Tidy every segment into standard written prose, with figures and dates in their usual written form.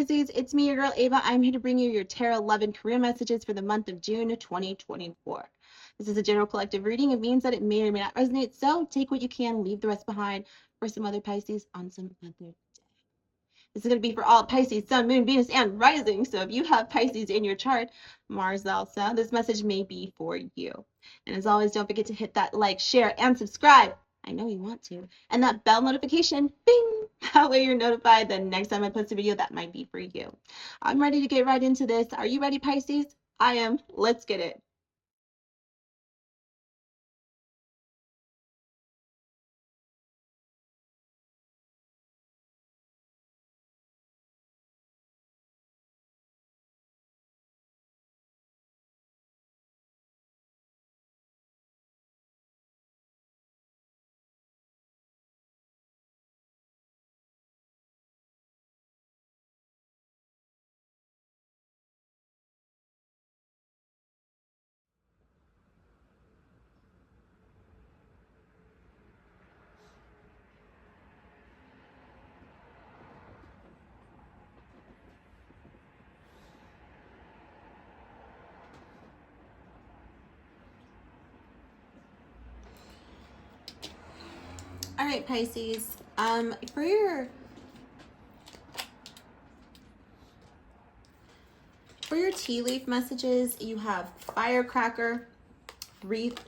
Pisces, it's me, your girl Ava. I'm here to bring you your Tarot Love and Career messages for the month of June 2024. This is a general collective reading. It means that it may or may not resonate, so take what you can, leave the rest behind for some other Pisces on some other day. This is going to be for all Pisces, Sun, Moon, Venus, and Rising. So if you have Pisces in your chart, Mars also, this message may be for you. And as always, don't forget to hit that like, share, and subscribe. I know you want to. And that bell notification, bing! That way you're notified the next time I post a video that might be for you. I'm ready to get right into this. Are you ready, Pisces? I am. Let's get it. All right, Pisces. For your tea leaf messages, you have firecracker, wreath,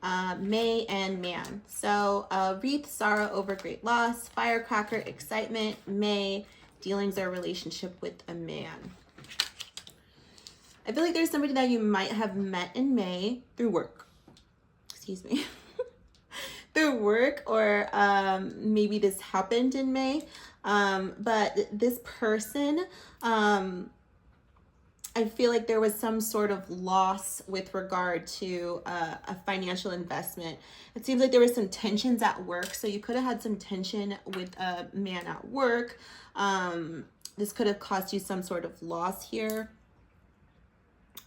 May, and man. So wreath, sorrow over great loss. Firecracker, excitement. May, dealings or relationship with a man. I feel like there's somebody that you might have met in May through work. Excuse me. Through work, or maybe this happened in May. But this person, I feel like there was some sort of loss with regard to a financial investment. It seems like there was some tensions at work. So you could have had some tension with a man at work. This could have caused you some sort of loss here.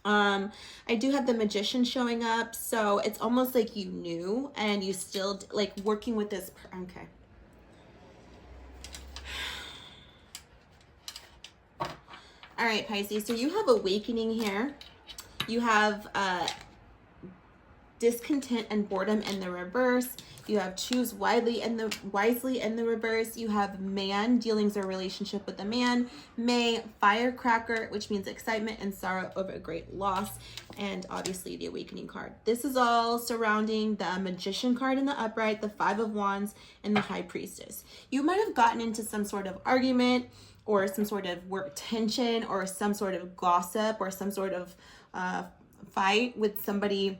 I do have the Magician showing up. So it's almost like you knew and you still like working with this. Okay. All right, Pisces, so you have awakening here. You have discontent and boredom in the reverse. You have choose wisely in the reverse. You have man, dealings or relationship with a man. May, firecracker, which means excitement and sorrow over a great loss. And obviously the awakening card. This is all surrounding the Magician card in the upright, the Five of Wands, and the High Priestess. You might have gotten into some sort of argument or some sort of work tension or some sort of gossip or some sort of fight with somebody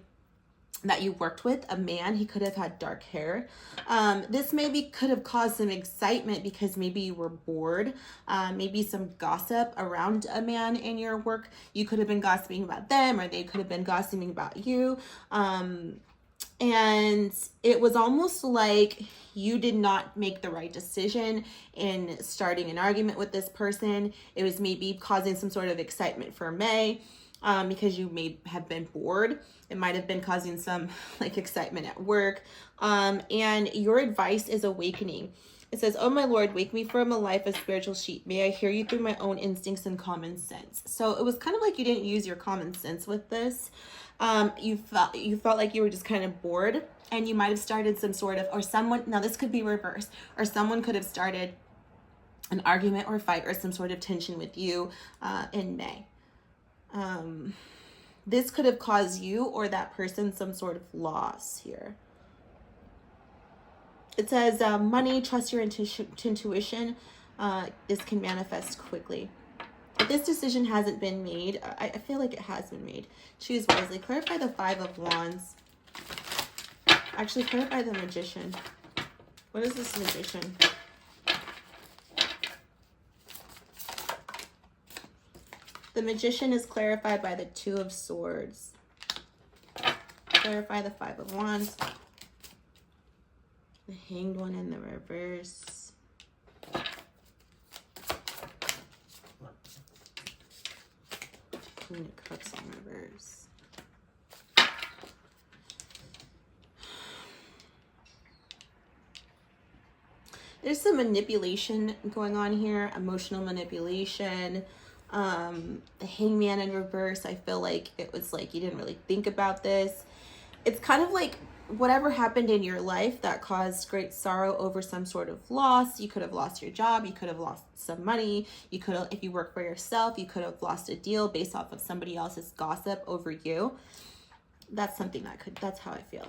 that you worked with, a man. He could have had dark hair. This maybe could have caused some excitement because maybe you were bored. Maybe some gossip around a man in your work. You could have been gossiping about them, or they could have been gossiping about you. And it was almost like you did not make the right decision in starting an argument with this person. It was maybe causing some sort of excitement for May. Because you may have been bored. It might have been causing some like excitement at work. And your advice is awakening. It says, "Oh my Lord, wake me from a life of spiritual sheep. May I hear you through my own instincts and common sense." So it was kind of like you didn't use your common sense with this. You felt like you were just kind of bored, and you might have started some sort of, or someone, now this could be reversed, or someone could have started an argument or fight or some sort of tension with you in May. This could have caused you or that person some sort of loss here. It says, money, trust your intuition. This can manifest quickly. If this decision hasn't been made, I feel like it has been made. Choose wisely. Clarify the Five of Wands. Actually, clarify the Magician. What is this Magician? The Magician is clarified by the Two of Swords. Clarify the Five of Wands. The Hanged One in the reverse. Queen of Cups in reverse. There's some manipulation going on here, emotional manipulation. The Hangman in reverse, I feel like it was like you didn't really think about this. It's kind of like whatever happened in your life that caused great sorrow over some sort of loss. You could have lost your job, you could have lost some money, you could have, if you work for yourself, you could have lost a deal based off of somebody else's gossip over you. That's something that's how I feel.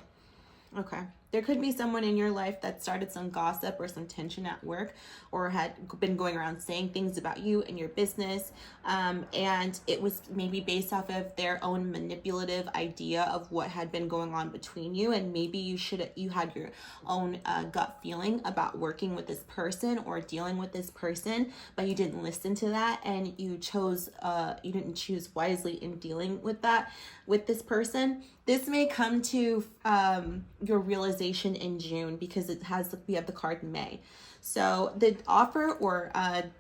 Okay. There could be someone in your life that started some gossip or some tension at work, or had been going around saying things about you and your business. And it was maybe based off of their own manipulative idea of what had been going on between you. And maybe you had your own gut feeling about working with this person or dealing with this person, but you didn't listen to that, and you didn't choose wisely in dealing with this person. This may come to your realization in June, because we have the card May. So the offer or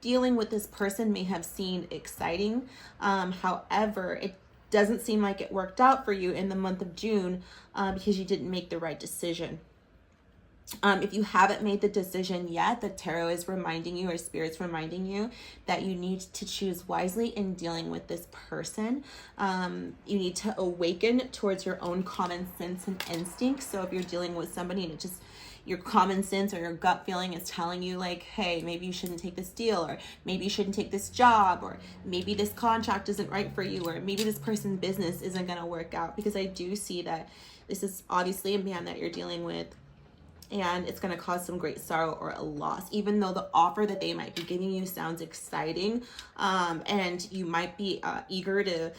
dealing with this person may have seemed exciting. However, it doesn't seem like it worked out for you in the month of June because you didn't make the right decision. If you haven't made the decision yet, the tarot is reminding you, or spirit's reminding you, that you need to choose wisely in dealing with this person. You need to awaken towards your own common sense and instincts. So if you're dealing with somebody and your common sense or your gut feeling is telling you like, hey, maybe you shouldn't take this deal, or maybe you shouldn't take this job, or maybe this contract isn't right for you, or maybe this person's business isn't going to work out, because I do see that this is obviously a man that you're dealing with, and it's going to cause some great sorrow or a loss, even though the offer that they might be giving you sounds exciting, and you might be eager to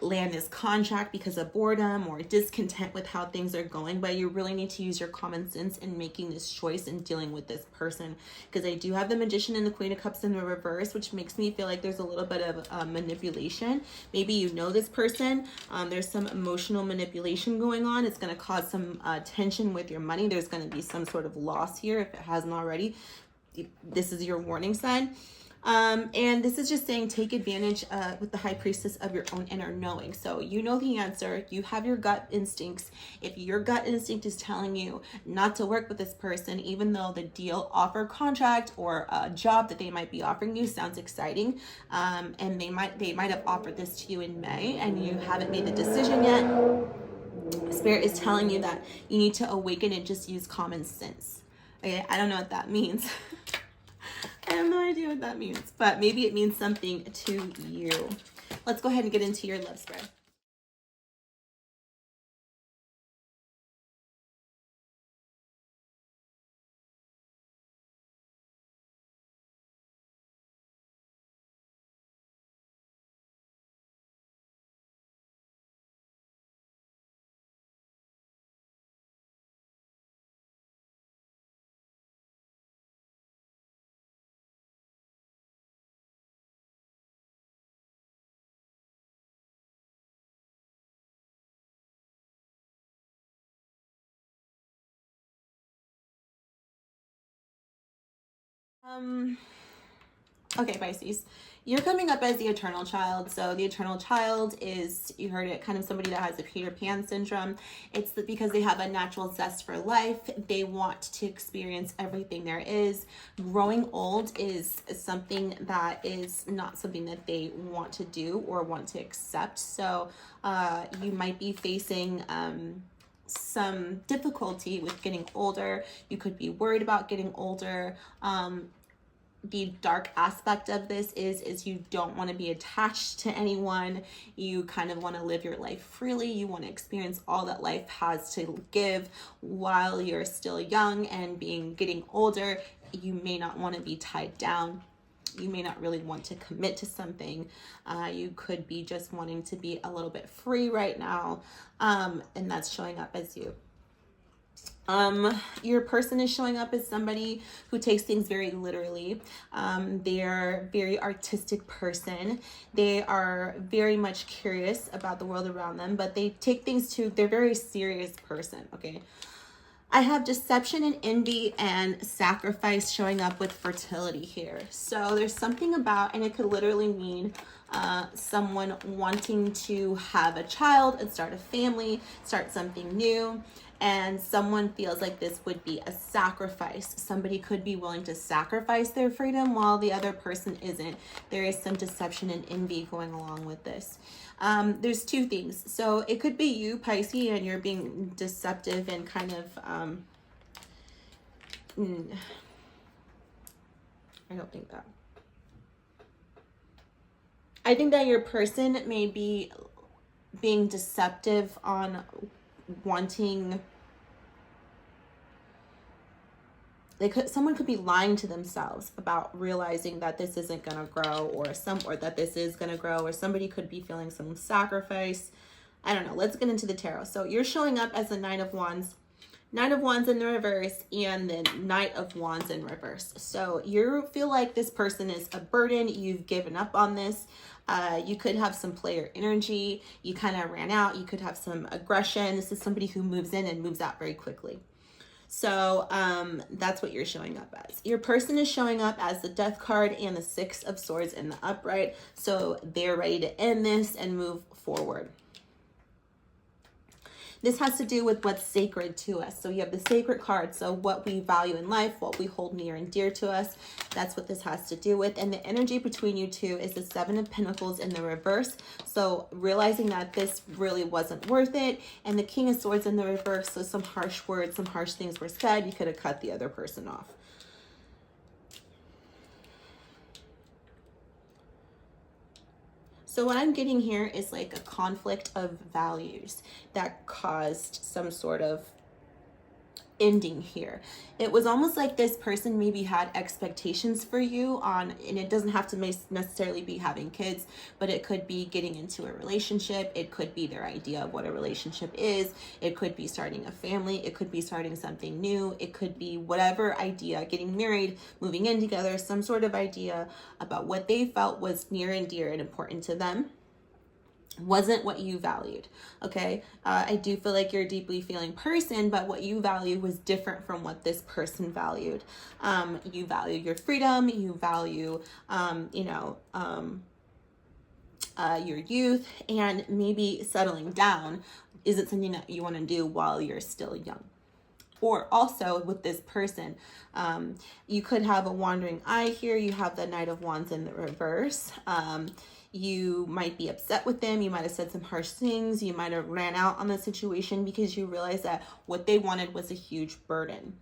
land this contract because of boredom or discontent with how things are going. But you really need to use your common sense in making this choice and dealing with this person, because I do have the Magician and the Queen of Cups in the reverse, which makes me feel like there's a little bit of manipulation. Maybe you know this person. There's some emotional manipulation going on. It's going to cause some tension with your money. There's going to be some sort of loss here if it hasn't already. This is your warning sign. And this is just saying, take advantage with the High Priestess of your own inner knowing. So you know the answer. You have your gut instincts. If your gut instinct is telling you not to work with this person, even though the deal, offer, contract, or a job that they might be offering you sounds exciting, and they might have offered this to you in May, and you haven't made the decision yet, Spirit is telling you that you need to awaken and just use common sense. Okay, I don't know what that means. I have no idea what that means, but maybe it means something to you. Let's go ahead and get into your love spread. Okay, Pisces, you're coming up as the eternal child. So the eternal child is, you heard it, kind of somebody that has the Peter Pan syndrome. It's because they have a natural zest for life. They want to experience everything there is. Growing old is something that is not something that they want to do or want to accept. So you might be facing some difficulty with getting older. You could be worried about getting older. The dark aspect of this is you don't want to be attached to anyone. You kind of want to live your life freely. You want to experience all that life has to give while you're still young, and getting older, you may not want to be tied down. You may not really want to commit to something. You could be just wanting to be a little bit free right now, and that's showing up as you. Your person is showing up as somebody who takes things very literally. They are a very artistic person. They are very much curious about the world around them, but they take things they're a very serious person, okay? I have deception and envy and sacrifice showing up with fertility here. So there's something about, and it could literally mean someone wanting to have a child and start a family, start something new. and someone feels like this would be a sacrifice. Somebody could be willing to sacrifice their freedom while the other person isn't. There is some deception and envy going along with this. There's two things. So it could be you, Pisces, and you're being deceptive and kind of, I don't think that. I think that your person may be being deceptive on wanting, someone could be lying to themselves about realizing that this isn't going to grow, or that this is going to grow, or somebody could be feeling some sacrifice. I don't know. Let's get into the tarot. So you're showing up as the Knight of Wands in the reverse, and the Knight of Wands in reverse. So you feel like this person is a burden. You've given up on this. You could have some player energy. You kind of ran out. You could have some aggression. This is somebody who moves in and moves out very quickly. So that's what you're showing up as. Your person is showing up as the Death card and the Six of Swords in the upright. So they're ready to end this and move forward. This has to do with what's sacred to us. So you have the sacred card. So what we value in life, what we hold near and dear to us. That's what this has to do with. And the energy between you two is the Seven of Pentacles in the reverse. So realizing that this really wasn't worth it. And the King of Swords in the reverse. So some harsh words, some harsh things were said. You could have cut the other person off. So what I'm getting here is like a conflict of values that caused some sort of ending here. It was almost like this person maybe had expectations for you on, and it doesn't have to necessarily be having kids, but it could be getting into a relationship. It could be their idea of what a relationship is. It could be starting a family. It could be starting something new. It could be whatever idea, getting married, moving in together, some sort of idea about what they felt was near and dear and important to them. Wasn't what you valued. Okay. I do feel like you're a deeply feeling person, but what you value was different from what this person valued. You value your freedom. You value, your youth, and maybe settling down isn't something that you want to do while you're still young. Or also with this person, you could have a wandering eye here. You have the Knight of Wands in the reverse. You might be upset with them. You might have said some harsh things. You might have ran out on the situation because you realized that what they wanted was a huge burden.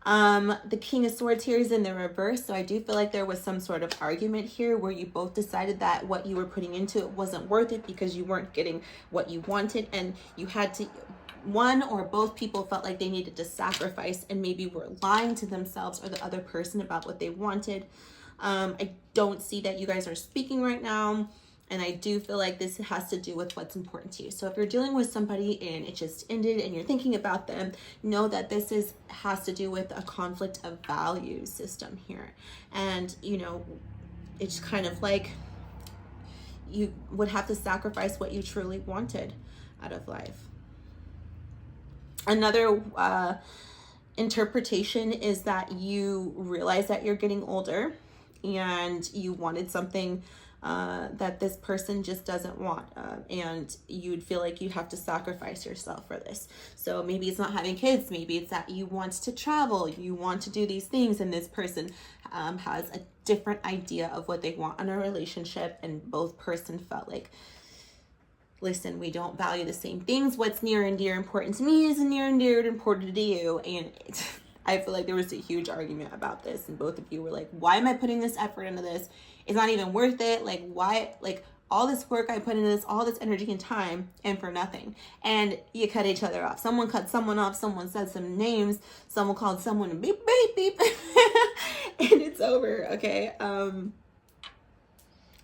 The King of Swords here is in the reverse. So I do feel like there was some sort of argument here where you both decided that what you were putting into it wasn't worth it because you weren't getting what you wanted, and you had to, one or both people felt like they needed to sacrifice and maybe were lying to themselves or the other person about what they wanted. I don't see that you guys are speaking right now, and I do feel like this has to do with what's important to you. So if you're dealing with somebody and it just ended and you're thinking about them, know that this has to do with a conflict of value system here. And, it's kind of like you would have to sacrifice what you truly wanted out of life. Another interpretation is that you realize that you're getting older and you wanted something that this person just doesn't want, and you'd feel like you'd have to sacrifice yourself for this. So maybe it's not having kids, maybe it's that you want to travel, you want to do these things, and this person has a different idea of what they want in a relationship, and both person felt like, listen, we don't value the same things. What's near and dear important to me is near and dear important to you. And I feel like there was a huge argument about this, and both of you were like, why am I putting this effort into this? It's not even worth it. Like, why? Like, all this work I put into this, all this energy and time, and for nothing. And you cut each other off. Someone cut someone off. Someone said some names. Someone called someone beep, beep, beep. And it's over, okay?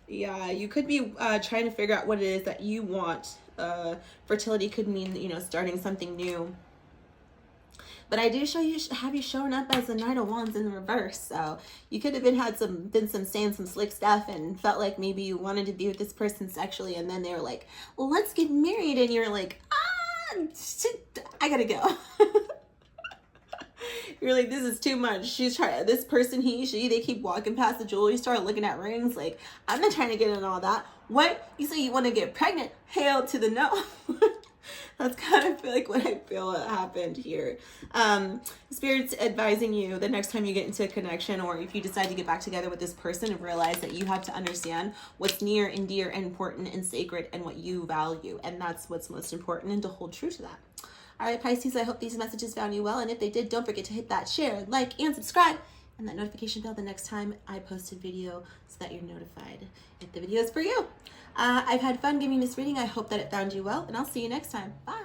Yeah, you could be trying to figure out what it is that you want. Fertility could mean, starting something new. But I do have you showing up as the Knight of Wands in the reverse. So you could have been saying some slick stuff and felt like maybe you wanted to be with this person sexually, and then they were like, well, let's get married, and you're like, I gotta go. You're like, this is too much. She's trying, this person, he, she, they keep walking past the jewelry store looking at rings. Like, I'm not trying to get in all that. What? You say you want to get pregnant? Hell to the no. That's kind of like what I feel happened here. Spirit's advising you the next time you get into a connection, or if you decide to get back together with this person, and realize that you have to understand what's near and dear and important and sacred and what you value. And that's what's most important, and to hold true to that. All right, Pisces, I hope these messages found you well. And if they did, don't forget to hit that share, like, and subscribe, and that notification bell the next time I post a video so that you're notified if the video is for you. I've had fun giving this reading. I hope that it found you well, and I'll see you next time. Bye.